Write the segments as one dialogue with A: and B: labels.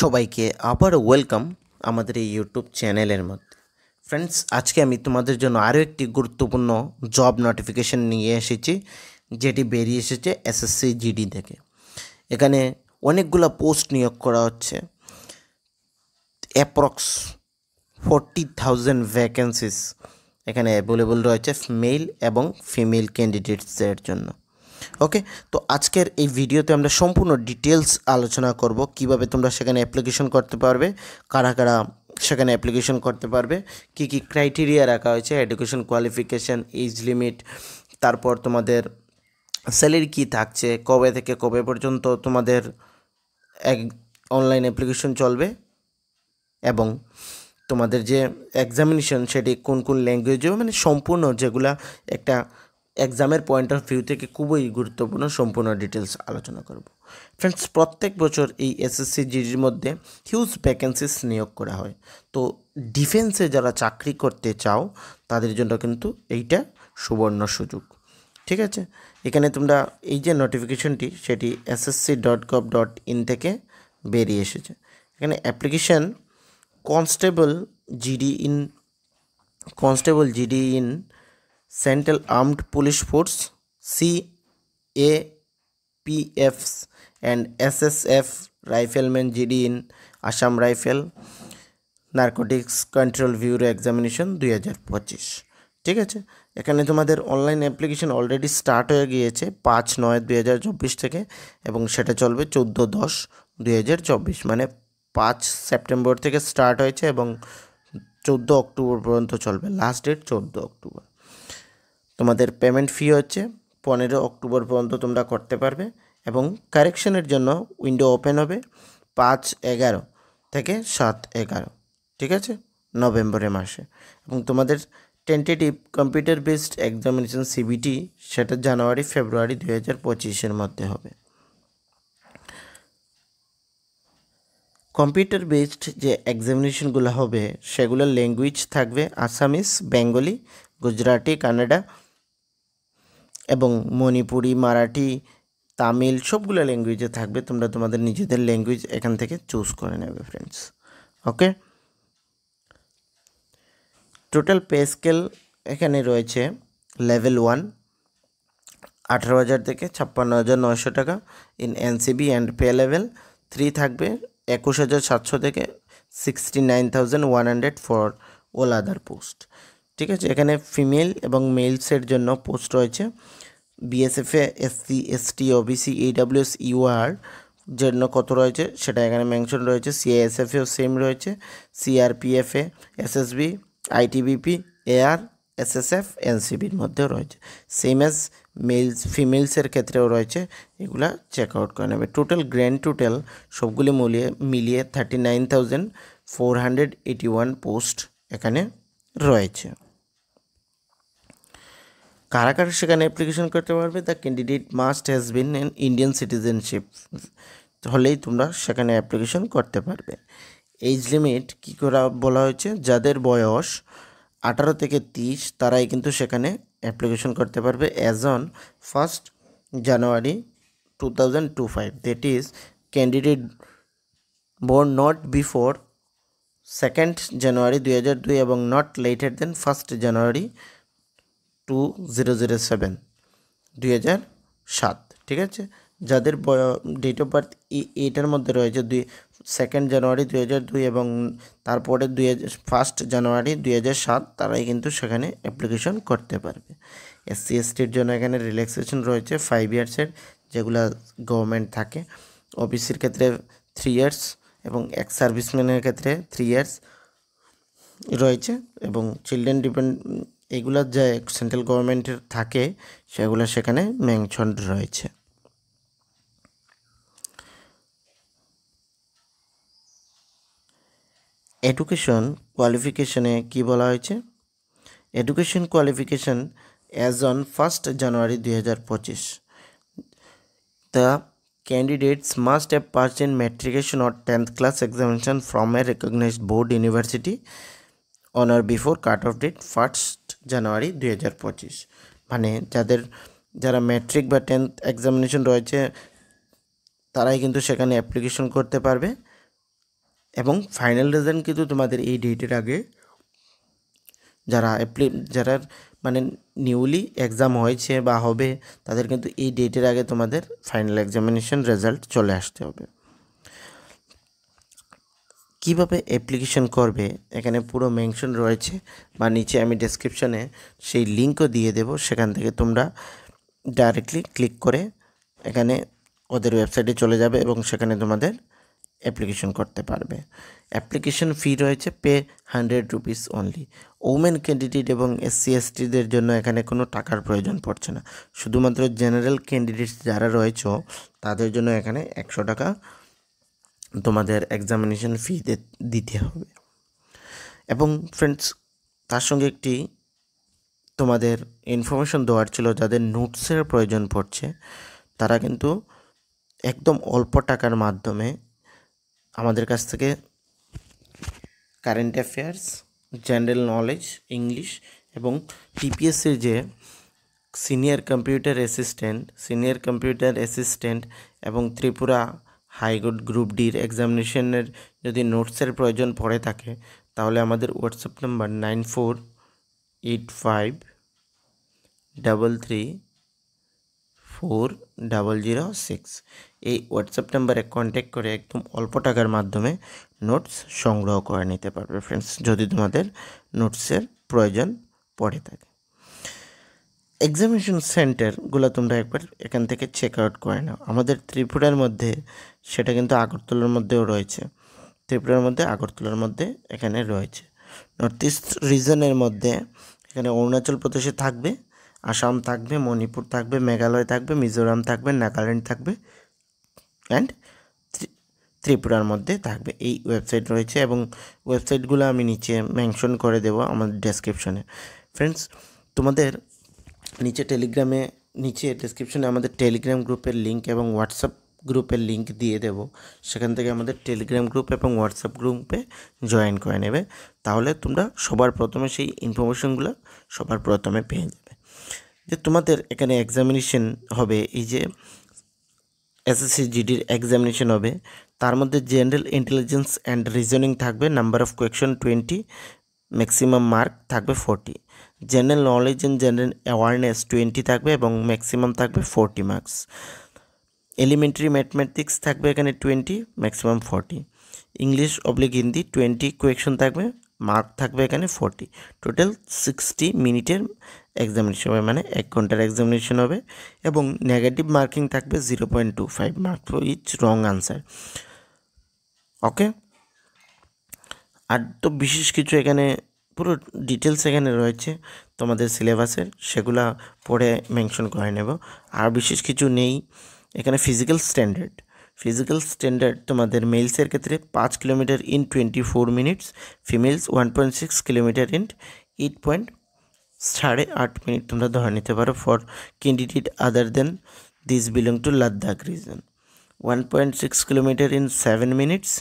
A: সবাইকে আবার ওয়েলকাম আমাদের এই ইউটিউব চ্যানেলের মধ্যে। ফ্রেন্ডস, আজকে আমি তোমাদের জন্য আরও একটি গুরুত্বপূর্ণ জব নোটিফিকেশন নিয়ে এসেছি, যেটি বেরিয়ে এসেছে এসএসসি জিডি থেকে। এখানে অনেকগুলো পোস্ট নিয়োগ করা হচ্ছে। অ্যাপ্রক্স 40,000 ভ্যাকেন্সিস এখানে অ্যাভেলেবল রয়েছে মেল এবং ফিমেল ক্যান্ডিডেটসদের জন্য। ওকে, তো আজকের এই ভিডিওতে আমরা সম্পূর্ণ ডিটেলস আলোচনা করব কিভাবে তোমরা সেখানে অ্যাপ্লিকেশন করতে পারবে, কারা কারা সেখানে অ্যাপ্লিকেশন করতে পারবে, কি কি ক্রাইটেরিয়া রাখা হয়েছে, এডুকেশন কোয়ালিফিকেশান, এজ লিমিট, তারপর তোমাদের স্যালারি কী থাকছে, কবে থেকে কবে পর্যন্ত তোমাদের অনলাইন অ্যাপ্লিকেশন চলবে, এবং তোমাদের যে এক্সামিনেশন সেটি কোন কোন ল্যাঙ্গুয়েজে, মানে সম্পূর্ণ যেগুলা একটা এক্সামের পয়েন্ট অফ ভিউ থেকে খুবই গুরুত্বপূর্ণ সম্পূর্ণ ডিটেলস আলোচনা করব। ফ্রেন্ডস, প্রত্যেক বছর এই এসএসসি জিডির মধ্যে হিউজ ভ্যাকেন্সিস নিয়োগ করা হয়। তো ডিফেন্সে যারা চাকরি করতে চাও তাদের জন্য কিন্তু এইটা সুবর্ণ সুযোগ। ঠিক আছে, এখানে তোমরা এই যে নোটিফিকেশনটি সেটি ssc.gov.in থেকে বেরিয়ে এসেছে। এখানে application constable GD in central armed police force, CAPFs and SSF rifleman GD in Assam rifle narcotics control bureau examination 2025। ঠিক আছে, এখানে তোমাদের অনলাইন অ্যাপ্লিকেশন অলরেডি স্টার্ট হয়ে গিয়েছে 5/9/2024 থেকে, এবং সেটা চলবে 14/10/2024, মানে 5 সেপ্টেম্বর থেকে স্টার্ট হয়েছে এবং 14 অক্টোবর পর্যন্ত চলবে। Last date 14 October. তোমাদের পেমেন্ট ফি হচ্ছে 15 অক্টোবর পর্যন্ত তোমরা করতে পারবে, এবং কারেকশনের জন্য উইন্ডো ওপেন হবে 5/11 থেকে 7/11, ঠিক আছে, নভেম্বরের মাসে। এবং তোমাদের tentative computer based examination CBT সেটা জানুয়ারি-ফেব্রুয়ারি 2025 মধ্যে হবে। কম্পিউটার বেসড যে এক্সামিনেশনগুলো হবে সেগুলোর ল্যাঙ্গুয়েজ থাকবে আসামিস, বেঙ্গলি, গুজরাটি, কানাডা এবং মণিপুরি, মারাঠি, তামিল সবগুলো ল্যাঙ্গুয়েজে থাকবে। তোমরা তোমাদের নিজেদের ল্যাঙ্গুয়েজ এখান থেকে চুজ করে নেবে friends. Okay, total pay scale এখানে রয়েছে লেভেল 1 18,000 থেকে 56,900 টাকা in NCB, and pay level 3 থাকবে 21,700 থেকে 69,100 ফর অল আদার পোস্ট। ঠিক আছে, এখানে ফিমেল এবং মেলসের জন্য পোস্ট রয়েছে বিএসএফে SC, ST, OBC, EWS, UR জন্য কত রয়েছে সেটা এখানে মেনশন রয়েছে। সিআইএসএফেও সেম রয়েছে, সিআরপিএফে, এসএসবি, আইটিবিপি, এআর, এসএসএফ, এনসিবির মধ্যেও রয়েছে। সেম অ্যাজ ফিমেলসের ক্ষেত্রেও রয়েছে, এগুলা চেক আউট করে নেবে। টোটাল সবগুলি মিলিয়ে 39,481 পোস্ট এখানে রয়েছে। কারা কারা সেখানে অ্যাপ্লিকেশন করতে পারবে? The candidate must has been N Indian citizenship হলেই তোমরা সেখানে অ্যাপ্লিকেশন করতে পারবে। এজ লিমিট কী করা বলা হয়েছে, যাদের বয়স 18 থেকে 30 তারাই কিন্তু সেখানে অ্যাপ্লিকেশন করতে পারবে as on 1 January 2025, that is candidate born not before 2 January 2002 এবং নট লেটার দেন 1 জানুয়ারি 2007। ঠিক আছে, যাদের ডেট অফ বার্থ এটার মধ্যে রয়েছে 2 জানুয়ারি 2002 এবং তারপরে 1 জানুয়ারি 2007, তারাই কিন্তু সেখানে অ্যাপ্লিকেশন করতে পারবে। এসসি এসটির জন্য এখানে রিল্যাক্সেশন রয়েছে 5 ইয়ার্সের, যেগুলো গভর্নমেন্ট থাকে। ওবিসির ক্ষেত্রে 3 ইয়ার্স এবং এক্স সার্ভিসম্যানের ক্ষেত্রে 3 ইয়ার্স রয়েছে, এবং চিলড্রেন এগুলো যে সেন্ট্রাল গভর্নমেন্টের থাকে সেগুলো সেখানে মেনশন রয়েছে। এডুকেশন কোয়ালিফিকেশনে কি বলা হয়েছে? Education qualification as on 1 January 2025, the candidates must have passed in matriculation or 10th class examination from a recognized board university on or before cut off date 1 January 2025। মানে যারা ম্যাট্রিক বা 10th examination রয়েছে তারাই কিন্তু সেখানে application করতে পারবে এবং ফাইনাল রেজাল্ট কিন্তু তোমাদের এই ডেটের আগে যারা মানে নিউলি এক্সাম হয়েছে বা হবে তাদের কিন্তু এই ডেটের আগে তোমাদের ফাইনাল এক্সামিনেশন রেজাল্ট চলে আসতে হবে। কিভাবে অ্যাপ্লিকেশন করবে এখানে পুরো মেনশন রয়েছে, বা নিচে আমি ডেসক্রিপশনে সেই লিঙ্কও দিয়ে দেব, সেখান থেকে তোমরা ডাইরেক্টলি ক্লিক করে এখানে ওদের ওয়েবসাইটে চলে যাবে এবং সেখানে তোমাদের অ্যাপ্লিকেশন করতে পারবে। অ্যাপ্লিকেশন ফি রয়েছে pay 100 rupees only. Women candidate এবং SC STদের জন্য এখানে কোনো টাকার প্রয়োজন পড়ছে না, শুধুমাত্র জেনারেল ক্যান্ডিডেটস যারা রয়েছে তাদের জন্য এখানে 100 টাকা তোমাদের এক্সামিনেশন ফি দিতে হবে। এবং ফ্রেন্ডস, তার সঙ্গে একটি তোমাদের ইনফরমেশন দেওয়ার ছিল, যাদের নোটসের প্রয়োজন পড়ছে তারা কিন্তু একদম অল্প টাকার মাধ্যমে আমাদের কাছ থেকে current affairs, general knowledge, English এবং TPSCর যে সিনিয়র কম্পিউটার অ্যাসিস্ট্যান্ট এবং ত্রিপুরা হাইকোর্ট গ্রুপ ডির এক্সামিনেশনের যদি নোটসের প্রয়োজন পড়ে থাকে তাহলে আমাদের হোয়াটসঅ্যাপ নাম্বার 9485334006 এই হোয়াটসঅ্যাপ নাম্বারে কন্ট্যাক্ট করে একদম অল্প টাকার মাধ্যমে নোটস সংগ্রহ করে নিতে পারবে ফ্রেন্ডস, যদি তোমাদের নোটসের প্রয়োজন পড়ে থাকে। এক্সামিনেশন সেন্টারগুলো তোমরা একবার এখান থেকে চেক আউট করে নাও। আমাদের ত্রিপুরার মধ্যে সেটা কিন্তু আগরতলার মধ্যেও রয়েছে, আগরতলার মধ্যে এখানে রয়েছে। নর্থ ইস্ট রিজনের মধ্যে এখানে অরুণাচল প্রদেশে থাকবে, আসাম থাকবে, মণিপুর থাকবে, মেঘালয় থাকবে, মিজোরাম থাকবে, নাগাল্যান্ড থাকবে অ্যান্ড ত্রিপুরার মধ্যে থাকবে। এই ওয়েবসাইট রয়েছে এবং ওয়েবসাইটগুলো আমি নিচে মেনশন করে দেবো আমাদের ডেসক্রিপশনে। ফ্রেন্ডস, তোমাদের নিচে ডেসক্রিপশনে আমাদের টেলিগ্রাম গ্রুপের লিঙ্ক এবং হোয়াটসঅ্যাপ গ্রুপের লিঙ্ক দিয়ে দেব, সেখান থেকে আমাদের টেলিগ্রাম গ্রুপ এবং হোয়াটসঅ্যাপ গ্রুপে জয়েন করে নেবে, তাহলে তোমরা সবার প্রথমে সেই ইনফরমেশনগুলো পেয়ে যাবে। যে তোমাদের এখানে এক্সামিনেশন হবে, এই যে SSC GDর এক্সামিনেশন হবে, তার মধ্যে জেনারেল ইন্টেলিজেন্স অ্যান্ড রিজনিং থাকবে, number of question 20, maximum mark থাকবে 40। General knowledge and general awareness 20 থাকবে এবং ম্যাক্সিমাম থাকবে 40 মার্কস। এলিমেন্টারি ম্যাথমেটিক্স থাকবে এখানে 20, ম্যাক্সিমাম 40। ইংলিশ হিন্দি 20 কোয়েশ্চন থাকবে, মার্ক থাকবে এখানে 40। টোটাল 60 মিনিটের এক্সামিনেশন হবে, মানে 1 ঘন্টার এক্সামিনেশন হবে এবং নেগেটিভ মার্কিং থাকবে 0.25 mark for each wrong answer. Okay, আর তো বিশেষ কিছু এখানে পুরো ডিটেলস এখানে রয়েছে তোমাদের সিলেবাসের, সেগুলা পড়ে মেনশন করে নেব। আর বিশেষ কিছু নেই এখানে। ফিজিক্যাল স্ট্যান্ডার্ড তোমাদের মেলসের ক্ষেত্রে 5 kilometre in 24 minutes, females 1.6 kilometre in 8.8 minute তোমরা ধরে নিতে পারো। For candidate other than this belong to Ladakh region 1.6 kilometre in 7 minutes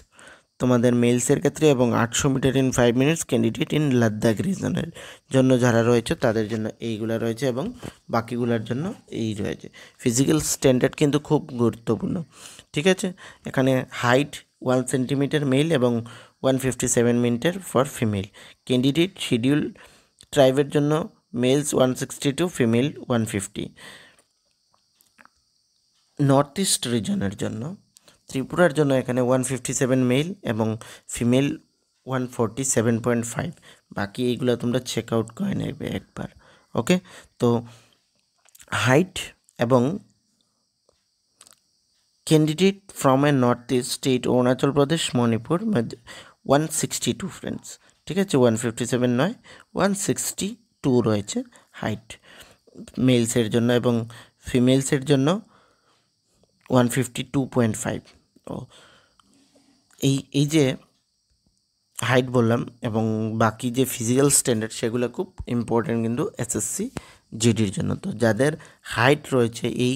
A: তোমাদের মেলসের ক্ষেত্রে, এবং 800 metre in 5 minutes candidate in Ladakh রিজনের জন্য যারা রয়েছে তাদের জন্য এইগুলো রয়েছে এবং বাকিগুলোর জন্য এই রয়েছে। ফিজিক্যাল স্ট্যান্ডার্ড কিন্তু খুব গুরুত্বপূর্ণ, ঠিক আছে। এখানে হাইট 1 সেন্টিমিটার মেল এবং 157 metre for female. Candidate schedule ট্রাইবের জন্য মেলস 162, ফিমেল 150। নর্থ ইস্ট রিজনের জন্য ত্রিপুরার জন্য এখানে 157 মেল এবং ফিমেল 147.5। বাকি এইগুলো তোমরা চেক আউট করে নেবে একবার। ওকে, তো হাইট এবং candidate from a north east state, Arunachal Pradesh, Manipur 162 friends, ঠিক আছে। 157 নয়, 162 রয়েছে হাইট মেলসের জন্য এবং ফিমেলসের জন্য 152.5। ও এই যে হাইট বললাম এবং বাকি যে ফিজিক্যাল স্ট্যান্ডার্ড সেগুলো খুব ইম্পর্টেন্ট কিন্তু SSC GDর জন্য। তো যাদের হাইট রয়েছে এই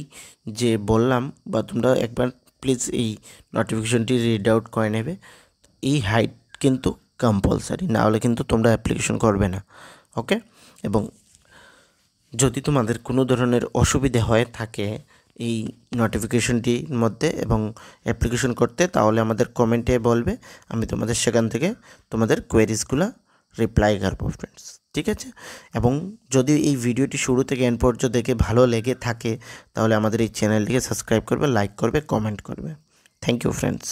A: যে বললাম, বা তোমরা একবার প্লিজ এই নোটিফিকেশনটি রিড আউট করে নেবে। এই হাইট কিন্তু কম্পালসারি, না হলে কিন্তু তোমরা অ্যাপ্লিকেশন করবে না। ওকে, এবং যদি তোমাদের কোনো ধরনের অসুবিধে হয়ে থাকে এই নোটিফিকেশনটির মধ্যে এবং অ্যাপ্লিকেশন করতে, তাহলে আমাদের কমেন্টে বলবে, আমি তোমাদের সেখান থেকে তোমাদের কোয়েরিজগুলো রিপ্লাই করবো ফ্রেন্ডস। ঠিক আছে, এবং যদি এই ভিডিওটি শুরু থেকে এন্ড পর্যন্ত দেখে ভালো লেগে থাকে তাহলে আমাদের এই চ্যানেলটিকে সাবস্ক্রাইব করবে, লাইক করবে, কমেন্ট করবে। Thank you friends.